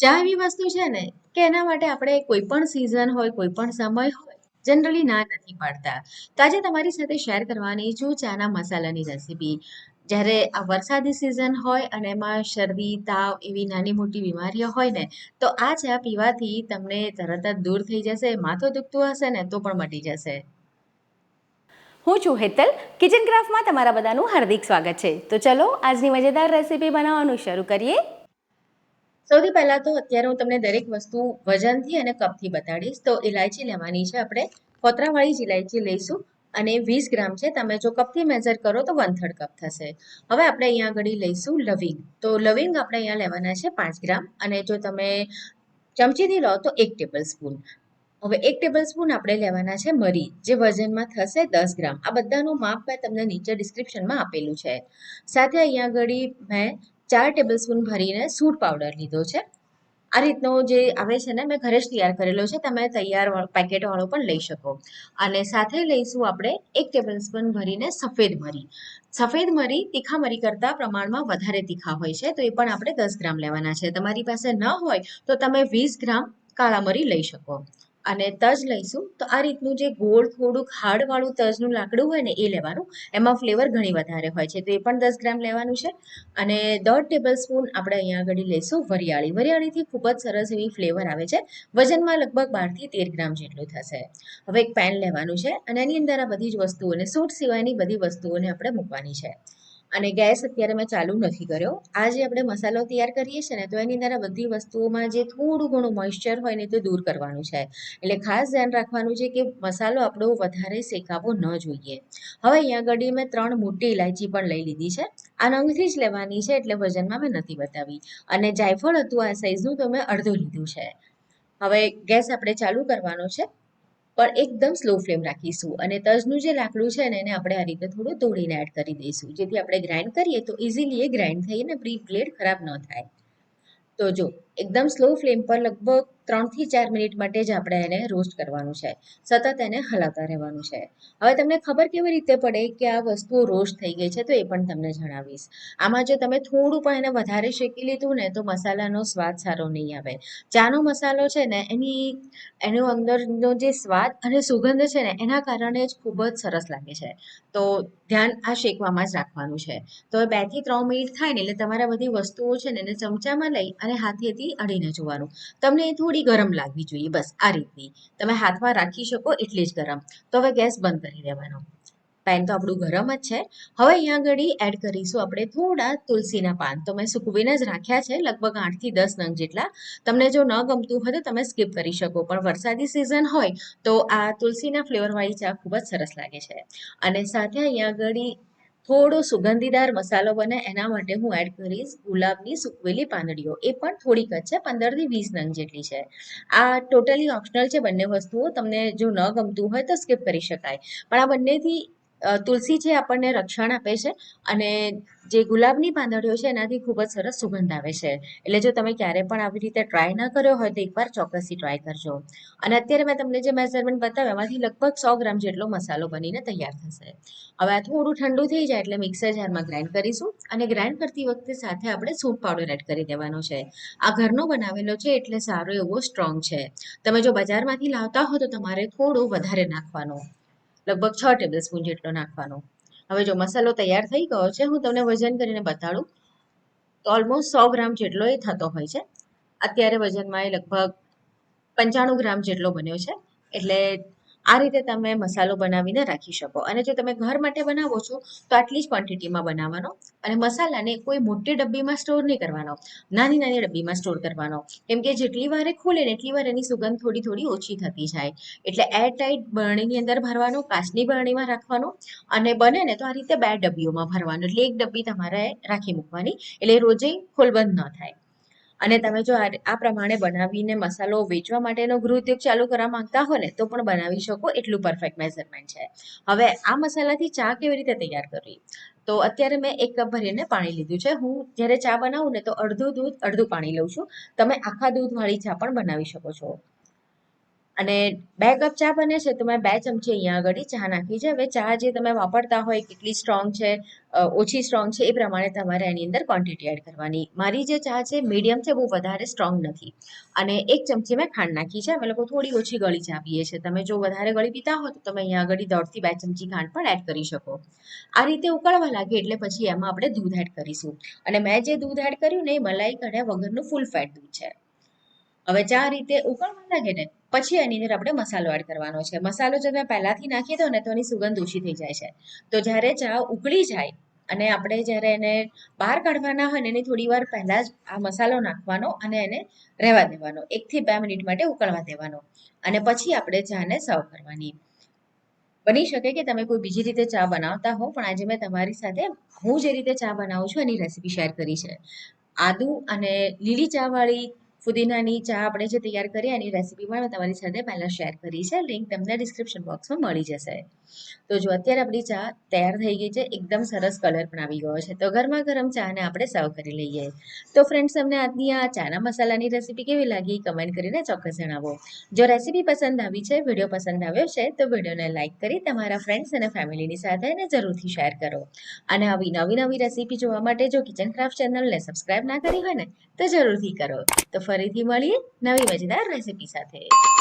ચા એવી વસ્તુ છે ને કે એના માટે આપણે કોઈ પણ સિઝન હોય, કોઈ પણ સમય હોય, જનરલી ના નથી પાડતા. તો આજે તમારી સાથે શેર કરવાની છું ચાના મસાલાની રેસીપી. જ્યારે આ વરસાદી સિઝન હોય અને એમાં શરદી, તાવ એવી નાની મોટી બીમારીઓ હોય ને, તો આ ચા પીવાથી તમને તરત જ દૂર થઈ જશે. માથું દુખતું હશે ને તો પણ મટી જશે. હું છું હેતલ, કિચન ક્રાફ્ટમાં તમારા બધાનું હાર્દિક સ્વાગત છે. તો ચલો આજની મજેદાર રેસીપી બનાવવાનું શરૂ કરીએ. સૌથી પહેલા તો અત્યારે હું તમને દરેક વસ્તુ વજનથી અને કપથી બતાડીશ. તો ઇલાયચી લેવાની છે આપણે, ફોતરાવાળી જ ઇલાયચી લઈશું અને 20 ગ્રામ છે. તમે જો કપથી મેઝર કરો તો 1/3 કપ થશે. હવે આપણે અહીંયા આગળ લઈશું લવિંગ. તો લવિંગ આપણે અહીંયા લેવાના છે 5 ગ્રામ, અને જો તમે ચમચીથી લો તો 1 ટેબલ સ્પૂન. હવે 1 ટેબલ સ્પૂન આપણે લેવાના છે મરી, જે વજનમાં થશે 10 ગ્રામ. આ બધાનું માપ મેં તમને નીચે ડિસ્ક્રિપ્શનમાં આપેલું છે. સાથે અહીંયા આગળ મેં 4 ટેબલ સ્પૂન ભરીને સૂંઠ પાવડર લીધો છે. આ રીતનો જે આવે છે ને, મેં ઘરે જ તૈયાર કરેલો છે. તમે તૈયાર પેકેટ વાળો પણ લઈ શકો. અને સાથે લઈશું આપણે 1 ટેબલ સ્પૂન ભરીને સફેદ મરી. સફેદ મરી તીખા મરી કરતા પ્રમાણમાં વધારે તીખા હોય છે, તો એ પણ આપણે 10 ગ્રામ લેવાના છે. તમારી પાસે ન હોય તો તમે 20 ગ્રામ કાળા મરી લઈ શકો. અને તજ લઈશું. તો આ રીતનું જે ગોળ થોડુંક હાર્ડ વાળું તજનું લાકડું હોય ને, એ લેવાનું. એમાં ફ્લેવર ઘણી વધારે હોય છે, તો એ પણ 10 ગ્રામ લેવાનું છે. અને 1/2 ટેબલ સ્પૂન આપણે અહીંયા આગળ લઈશું વરિયાળી. વરિયાળીથી ખૂબ જ સરસ એવી ફ્લેવર આવે છે. વજનમાં લગભગ 12 થી 13 ગ્રામ જેટલું થશે. હવે એક પેન લેવાનું છે અને એની અંદર આ બધી જ વસ્તુઓને, સૂટ સિવાયની બધી વસ્તુઓને આપણે મૂકવાની છે. અને ગેસ અત્યારે મેં ચાલુ નથી કર્યો. આ જે આપણે મસાલો તૈયાર કરીએ છીએ ને, તો એની અંદર આ બધી વસ્તુઓમાં જે થોડું ઘણું મોઇશ્ચર હોય ને, તો દૂર કરવાનું છે. એટલે ખાસ ધ્યાન રાખવાનું છે કે મસાલો આપણો વધારે શેકાવો ન જોઈએ. હવે અહીંયા આગળ મેં 3 મોટી ઇલાયચી પણ લઈ લીધી છે. આ નંગથી જ લેવાની છે, એટલે વજનમાં મેં નથી બતાવી. અને જાયફળ હતું આ સાઈઝનું, તો મેં અડધું લીધું છે. હવે ગેસ આપણે ચાલુ કરવાનો છે, પણ એકદમ સ્લો ફ્લેમ રાખીશું. અને તજનું જે લાકડું છે ને, એને આપણે આ રીતે થોડું તોડીને એડ કરી દઈશું, જેથી આપણે ગ્રાઇન્ડ કરીએ તો ઇઝીલી એ ગ્રાઇન્ડ થઈને બ્લેડ ખરાબ ન થાય. તો જો એકદમ સ્લો ફ્લેમ પર લગભગ 3 થી 4 મિનિટ માટે જ આપણે એને રોસ્ટ કરવાનું છે. સતત એને હલાવતા રહેવાનું છે. હવે તમને ખબર કેવી રીતે પડે કે આ વસ્તુ રોસ્ટ થઈ ગઈ છે, તો એ પણ તમને જણાવીશ. આમાં જો તમે થોડું પણ એને વધારે શેકી લીધું ને, તો મસાલાનો સ્વાદ સારો નહીં આવે. ચાનો મસાલો છે ને, એનો અંદરનો જે સ્વાદ અને સુગંધ છે ને, એના કારણે જ ખૂબ જ સરસ લાગે છે. તો ધ્યાન આ શેકવામાં જ રાખવાનું છે. તો 2 થી 3 મિનિટ થાય ને, એટલે તમારા બધી વસ્તુઓ છે ને, એને ચમચામાં લઈ અને હાથેથી અડીને જોવાનું. તમને એ થોડી ગરમ લાગવી જોઈએ, બસ આ રીતની. તમે હાથમાં રાખી શકો એટલી જ ગરમ. તો હવે ગેસ બંધ કરી દેવાનો. પેન તો આપણું ગરમ જ છે. હવે અહીંયા આગળ એડ કરીશું આપણે થોડા તુલસીના પાન. તો મેં સૂકવીને જ રાખ્યા છે, લગભગ 8 થી 10 નંગ જેટલા. તમને જો ન ગમતું હોય તો તમે સ્કીપ કરી શકો, પણ વરસાદી સિઝન હોય તો આ તુલસીના ફ્લેવરવાળી ચા ખૂબ જ સરસ લાગે છે. અને સાથે અહીંયા આગળ થોડો સુગંધીદાર મસાલો બને એના માટે હું એડ કરીશ ગુલાબની સૂકવેલી પાંદડીઓ. એ પણ થોડીક જ છે, 15 થી 20 નંગ જેટલી છે. આ ટોટલી ઓપ્શનલ છે બંને વસ્તુઓ. તમને જો ન ગમતું હોય તો સ્કીપ કરી શકાય. પણ આ બંનેથી તુલસી છે આપણને રક્ષણ આપે છે, અને જે ગુલાબની પાંદડીઓ છે એનાથી ખૂબ જ સરસ સુગંધ આવે છે. એટલે જો તમે ક્યારે પણ આવી રીતે ટ્રાય ના કર્યો હોય તો એકવાર ચોક્કસથી ટ્રાય કરજો. અને અત્યારે મેં તમને જે મેઝરમેન્ટ બતાવ્યું, એમાંથી લગભગ 100 ગ્રામ જેટલો મસાલો બનીને તૈયાર થશે. હવે આ થોડું ઠંડુ થઈ જાય એટલે મિક્સર જારમાં ગ્રાઇન્ડ કરીશું. અને ગ્રાઇન્ડ કરતી વખતે સાથે આપણે સૂંઠ પાવડર એડ કરી દેવાનો છે. આ ઘરનો બનાવેલો છે, એટલે સારો એવો સ્ટ્રોંગ છે. તમે જો બજારમાંથી લાવતા હો તો તમારે થોડું વધારે નાખવાનું, લગભગ 6 ટેબલ સ્પૂન જેટલો નાખવાનો. હવે જો મસાલો તૈયાર થઈ ગયો છે, હું તમને વજન કરીને બતાડું તો ઓલમોસ્ટ 100 ગ્રામ જેટલો એ થતો હોય છે. અત્યારે વજનમાં એ લગભગ 95 ગ્રામ જેટલો બન્યો છે. એટલે આ રીતે તમે મસાલો બનાવીને રાખી શકો. અને જો તમે ઘર માટે બનાવો છો તો આટલી જ ક્વોન્ટિટીમાં બનાવવાનો. અને મસાલાને કોઈ મોટી ડબ્બીમાં સ્ટોર નહીં કરવાનો, નાની નાની ડબ્બીમાં સ્ટોર કરવાનો. કેમ કે જેટલી વાર એ ખુલે ને એટલી વાર એની સુગંધ થોડી થોડી ઓછી થતી જાય. એટલે એર ટાઈટ બરણીની અંદર ભરવાનો, કાચની બરણીમાં રાખવાનો. અને બને ને તો આ રીતે 2 ડબ્બીઓમાં ભરવાનું, એટલે એક ડબ્બી તમારે રાખી મૂકવાની, એટલે રોજે ખોલબંધ ન થાય. અને તમે જો આ પ્રમાણે બનાવીને મસાલો વેચવા માટેનો ગૃહ ઉદ્યોગ ચાલુ કરવા માંગતા હો ને, તો પણ બનાવી શકો. એટલું પરફેક્ટ મેઝરમેન્ટ છે. હવે આ મસાલાથી ચા કેવી રીતે તૈયાર કરવી? તો અત્યારે મેં 1 કપ ભરીને પાણી લીધું છે. હું જ્યારે ચા બનાવું ને તો અડધું દૂધ અડધું પાણી લઉં છું. તમે આખા દૂધવાળી ચા પણ બનાવી શકો છો. અને 2 કપ ચા બને છે તો મેં 2 ચમચી અહીંયા આગળ ચા નાખી છે. હવે ચા જે તમે વાપરતા હોય કેટલી સ્ટ્રોંગ છે, ઓછી સ્ટ્રોંગ છે, એ પ્રમાણે તમારે એની અંદર ક્વોન્ટિટી એડ કરવાની. મારી જે ચા છે મીડિયમ છે, બહુ વધારે સ્ટ્રોંગ નથી. અને 1 ચમચી મેં ખાંડ નાખી છે. અમે લોકો થોડી ઓછી ગળી ચા પીએ છીએ. તમે જો વધારે ગળી પીતા હો તો તમે અહીંયા આગળ 1.5 થી 2 ચમચી ખાંડ પણ એડ કરી શકો. આ રીતે ઉકળવા લાગે એટલે પછી એમાં આપણે દૂધ એડ કરીશું. અને મેં જે દૂધ એડ કર્યું ને એ મલાઈ કાઢ્યા વગરનું ફૂલ ફેટ દૂધ છે. હવે ચા રીતે ઉકળવા લાગે ને પછી એની અંદર આપણે મસાલો એડ કરવાનો છે. મસાલો જો તમે પહેલાથી નાખી દો ને તો એની સુગંધ ઓછી થઈ જાય છે. તો જ્યારે ચા ઉકળી જાય અને આપણે જ્યારે એને બહાર કાઢવાના હોય ને એની થોડી વાર પહેલા જ આ મસાલો નાખવાનો અને એને રહેવા દેવાનો. 1 થી 2 મિનિટ માટે ઉકળવા દેવાનો. અને પછી આપણે ચાને સર્વ કરવાની. બની શકે કે તમે કોઈ બીજી રીતે ચા બનાવતા હો, પણ આજે મેં તમારી સાથે હું જે રીતે ચા બનાવું છું એની રેસીપી શેર કરી છે. આદુ અને લીલી ચા વાળી ફુદીનાની ચા આપણે જે તૈયાર કરીએ એની રેસીપી પણ મેં તમારી સાથે પહેલાં શેર કરી છે. લિંક તમને ડિસ્ક્રિપ્શન બોક્સમાં મળી જશે. તો જો અત્યારે આપણી ચા તૈયાર થઈ ગઈ છે, એકદમ સરસ કલર પણ આવી ગયો છે. તો ગરમા ગરમ ચાને આપણે સર્વ કરી લઈએ. તો ફ્રેન્ડ્સ, તમને આજની આ ચાના મસાલાની રેસીપી કેવી લાગી કમેન્ટ કરીને ચોક્કસ જણાવો. જો રેસીપી પસંદ આવી છે, વિડીયો પસંદ આવ્યો છે તો વિડીયોને લાઇક કરી તમારા ફ્રેન્ડ્સ અને ફેમિલીની સાથે એને જરૂરથી શેર કરો. અને આવી નવી રેસીપી જોવા માટે જો કિચન ક્રાફ્ટ ચેનલને સબસ્ક્રાઇબ ના કરી હોય ને તો જરૂરથી કરો. તો ફરીથી મળીએ નવી મજેદાર રેસીપી સાથે.